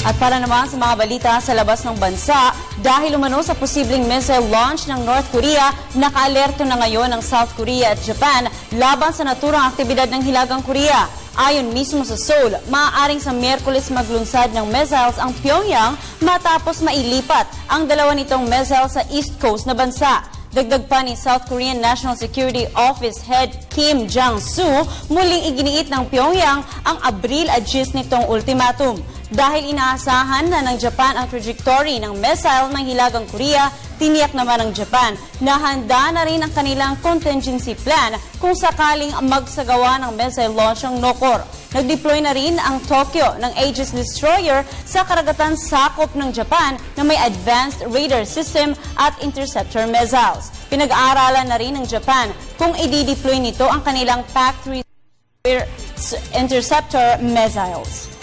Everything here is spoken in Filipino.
At para naman sa mga balita sa labas ng bansa, dahil umano sa posibleng missile launch ng North Korea, naka-alerto na ngayon ang South Korea at Japan laban sa naturang aktibidad ng Hilagang Korea. Ayon mismo sa Seoul, maaaring sa Miyerkules maglunsad ng missiles ang Pyongyang matapos mailipat ang dalawa nitong missile sa East Coast na bansa. Dagdag pa ni South Korean National Security Office Head Kim Jong-soo, muling iginiit ng Pyongyang ang Abril 10 nitong ultimatum. Dahil inaasahan na ng Japan ang trajectory ng missile ng Hilagang Korea, tiniyak naman ng Japan na handa na rin ang kanilang contingency plan kung sakaling magsagawa ng missile launch ang Nokor. Nag-deploy na rin ang Tokyo ng Aegis Destroyer sa karagatan sakop ng Japan na may advanced radar system at interceptor missiles. Pinag-aaralan na rin ng Japan kung i-deploy nito ang kanilang PAC-3 interceptor missiles.